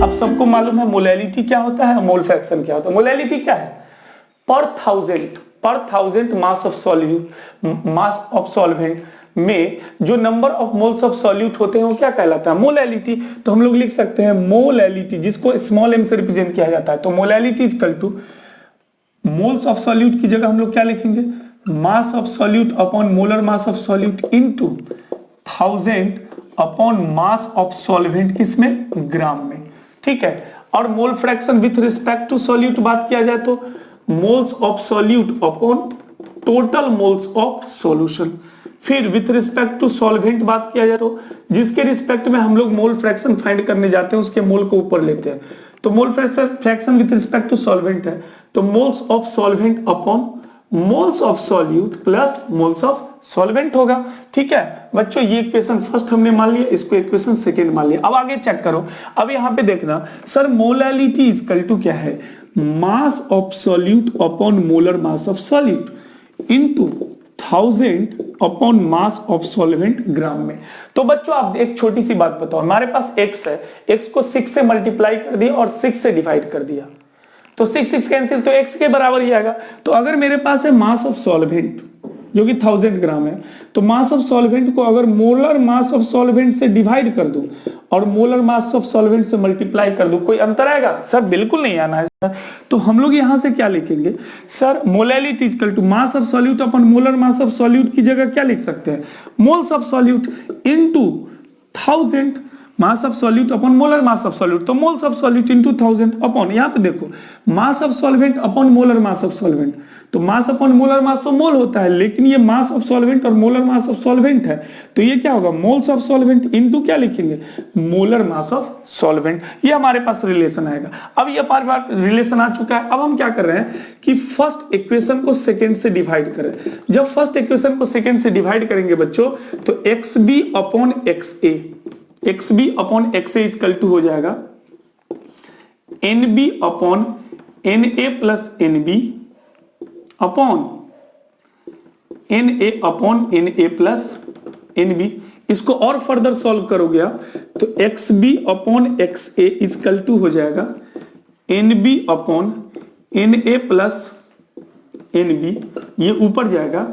अब सबको मालूम है मोलैलिटी क्या होता है, मोल फ्रैक्शन क्या होता है। मोलैलिटी क्या है, पर थाउजेंड मास ऑफ सॉल्वेंट में जो number of moles of solute होते हैं वो क्या कहलाता है, मोलैलिटी। तो हम लोग लिख सकते हैं मोलैलिटी, जिसको स्मॉल m से रिप्रेजेंट किया जाता है। तो molality is equal to moles of solute की जगह हम लोग क्या लिखेंगे, mass of solute upon molar mass of solute into 1000 upon mass of solvent, किसमें, ग्राम में। ठीक है। और mole fraction with respect to solute बात किया जाए तो moles of solute upon total moles of solution. फिर विथ रिस्पेक्ट टू सॉल्वेंट बात किया जाए तो जिसके रिस्पेक्ट में हम लोग मोल फ्रैक्शन फाइंड करने जाते हैं उसके मोल को ऊपर लेते हैं। तो mole fraction with respect to solvent है तो moles of solvent upon moles of solute plus moles of solvent होगा। ठीक है बच्चों, ये इक्वेशन फर्स्ट हमने मान लिया, इसको इक्वेशन सेकंड मान लिया। अब आगे चेक करो। अब यहां पे देखना sir molality is equal to क्या है, mass of solute upon molar mass of solute into 1000 upon mass of solvent gram में। तो बच्चों आप एक छोटी सी बात बताओ, हमारे पास x है, x को 6 से मल्टीप्लाई कर दिया और 6 से डिवाइड कर दिया तो 6 कैंसिल, तो x के बराबर ही आएगा। तो अगर मेरे पास है मास ऑफ सॉल्वेंट जो कि 1000 ग्राम है, तो मास ऑफ सॉल्वेंट को अगर मोलर मास ऑफ सॉल्वेंट से डिवाइड कर दूं और मोलर मास ऑफ सॉल्वेंट से मल्टीप्लाई कर दूं, कोई अंतर आएगा सर? बिल्कुल नहीं आना है सर। तो हम लोग यहां से क्या लिखेंगे sir, molality is equal to mass of solute upon molar mass of solute की जगह क्या लिख सकते हैं, moles of solute into 1000 mass of solute upon molar mass of solute. तो moles of solute into 1000 upon, यहां पे देखो mass of solvent upon molar mass of solvent. तो मास अपॉन मोलर मास तो मोल होता है, लेकिन ये मास ऑफ सॉल्वेंट और मोलर मास ऑफ सॉल्वेंट है, तो ये क्या होगा, मोल्स ऑफ सॉल्वेंट इनटू क्या लिखेंगे, मोलर मास ऑफ सॉल्वेंट। ये हमारे पास रिलेशन आएगा। अब ये बार रिलेशन आ चुका है। अब हम क्या कर रहे हैं कि फर्स्ट इक्वेशन को सेकंड से डिवाइड करें। जब फर्स्ट इक्वेशन को सेकंड से डिवाइड करेंगे बच्चों तो X B upon X A, X B upon X A equal to हो जाएगा N B upon N A plus N B upon N A plus N B. इसको और फर्दर सॉल्व करोगे आप तो X B upon X A equal to हो जाएगा N B upon N A plus N B, ये ऊपर जाएगा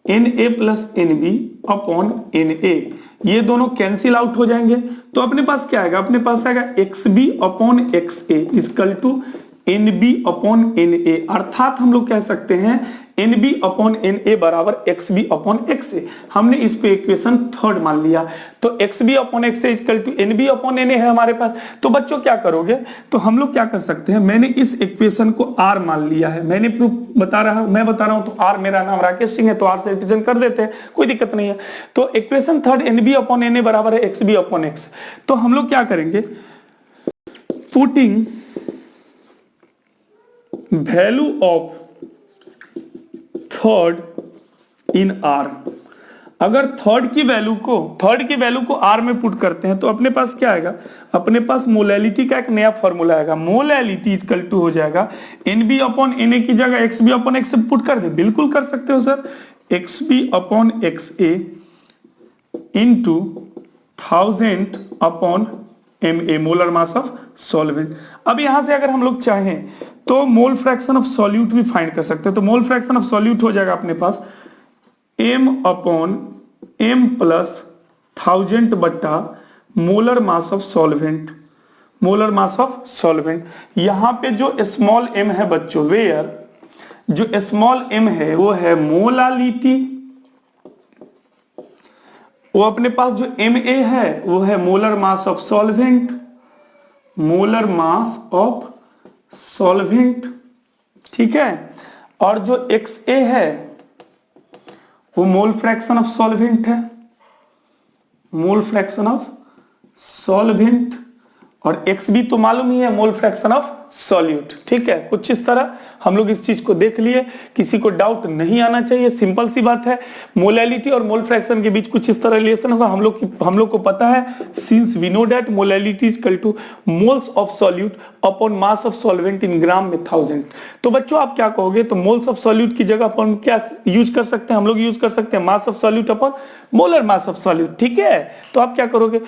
N A plus N B upon N A, ये दोनों कैंसिल आउट हो जाएंगे। तो अपने पास क्या आएगा, अपने पास आएगा X B upon X A equal to N B upon N A, अर्थात हम लोग कह सकते हैं N B upon N A बराबर X B upon X A. हमने इसको इक्वेशन थर्ड मान लिया। तो X B upon X A equal to N B upon N A है हमारे पास। तो बच्चों क्या करोगे, तो हम लोग क्या कर सकते हैं, मैंने इस इक्वेशन को आर मान लिया है, मैंने प्रूफ मैं बता रहा हूं तो आर, मेरा नाम राकेश सिंह है तो आर से रिप्रेजेंट कर देते हैं, कोई दिक्कत नहीं है। तो equation third N B upon N A बराबर है एक्स बी अपॉन एक्स। तो हम लोग क्या करेंगे, putting value of third in are, अगर थर्ड की वैल्यू को आर में पुट करते हैं तो अपने पास क्या आएगा, अपने पास मोलैलिटी का एक नया फॉर्मूला आएगा। मोलैलिटी इक्वल टू हो जाएगा N B upon N A की जगह X B upon X put कर दे, बिल्कुल कर सकते हो sir, X B upon X A into 1000 upon M A, molar mass of solvent. अब यहां से अगर हम लोग चाहें तो मोल फ्रैक्शन ऑफ सॉल्यूट भी फाइंड कर सकते हैं। तो मोल फ्रैक्शन ऑफ सॉल्यूट हो जाएगा अपने पास m अपॉन m प्लस 1000 बट्टा molar mass of solvent, molar mass of solvent. यहां पे जो स्मॉल m है बच्चों, वेयर जो स्मॉल m है वो है मोलालिटी, वो अपने पास जो Ma है वो है molar mass of solvent, molar mass of solvent, ठीक है। और जो XA है वो मोल फ्रैक्शन ऑफ सॉल्वेंट है, मोल फ्रैक्शन ऑफ सॉल्वेंट। और XB तो मालूम ही है, मोल फ्रैक्शन ऑफ सॉल्यूट। ठीक है, कुछ इस तरह हम लोग इस चीज को देख लिए, किसी को डाउट नहीं आना चाहिए, सिंपल सी बात है। मोलैलिटी और मोल फ्रैक्शन के बीच कुछ इस तरह रिलेशन होगा, हम लोग को पता है, since we know that molality is equal to moles of solute upon mass of solvent in gram में 1000। तो बच्चों आप क्या कहोगे, तो मोल्स ऑफ सॉल्यूट की जगह अपन क्या यूज कर सकते हैं, हम लोग यूज कर सकते हैं मास of solute upon molar mass of solute. ठीक है, तो आप क्या करोगे,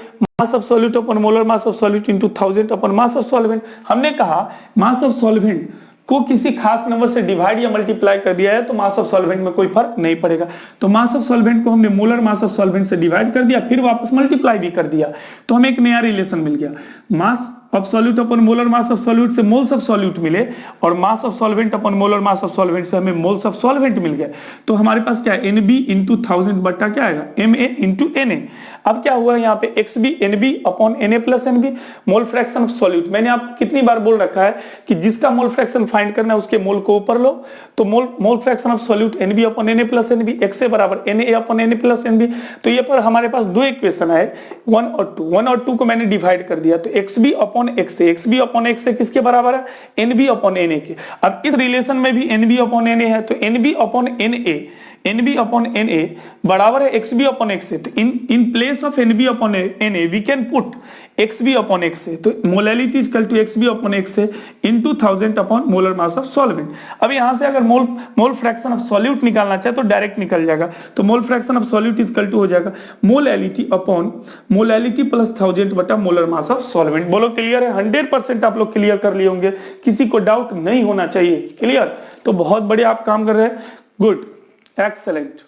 मास of solute upon molar mass of solute into 1000 upon mass of solvent. हमने कहा मास ऑफ सॉल्वेंट को किसी खास नंबर से डिवाइड या मल्टीप्लाई कर दिया है तो मास ऑफ सॉल्वेंट में कोई फर्क नहीं पड़ेगा। तो मास ऑफ सॉल्वेंट को हमने मोलर मास ऑफ सॉल्वेंट से डिवाइड कर दिया, फिर वापस मल्टीप्लाई भी कर दिया, तो हमें एक नया रिलेशन मिल गया। मास of solute upon molar mass of solute से मोल्स ऑफ सॉल्यूट मिले, और मास of solvent upon molar mass of solvent से हमें मोल्स ऑफ सॉल्वेंट मिल गए। तो हमारे पास क्या है, NB इंटू 1000 बट्टा क्या आएगा, MA इंटू NA। अब क्या हुआ यहाँ पे XB NB upon NA plus NB, mole fraction of solute. मैंने आपको कितनी बार बोल रखा है कि जिसका मोल फ्रैक्शन फाइंड करना है उसके मोल को ऊपर लो, तो mole fraction of solute NB upon NA plus NB, XA बराबर NA upon NA plus NB। तो ये पर हमारे पास दो इक्वेशन है, 1 और 2 को मैंने डिवाइड कर दिया, तो XB upon XA, XB upon XA किसके बराबर है, NB अपॉन NA के। अब इस रिलेशन में भी NB अपॉन NA है, तो NB upon NB upon NA बराबर है XB अपॉन XA। तो in place of NB upon NA we can put XB upon XA। तो molality is equal to XB upon XA into 1000 upon molar mass of solvent. अब यहां से अगर मोल fraction of solute निकालना चाहे तो direct निकल जाएगा, तो mole fraction of solute is equal to हो जाएगा मोलैलिटी अपॉन मोलैलिटी प्लस 1000 बटा मोलर मास ऑफ सॉल्वेंट। बोलो क्लियर है, 100% आप लोग क्लियर कर लिए होंगे, किसी को डाउट नहीं होना चाहिए। क्लियर, तो बहुत बढ़िया आप काम कर रहे हैं, गुड, excellent।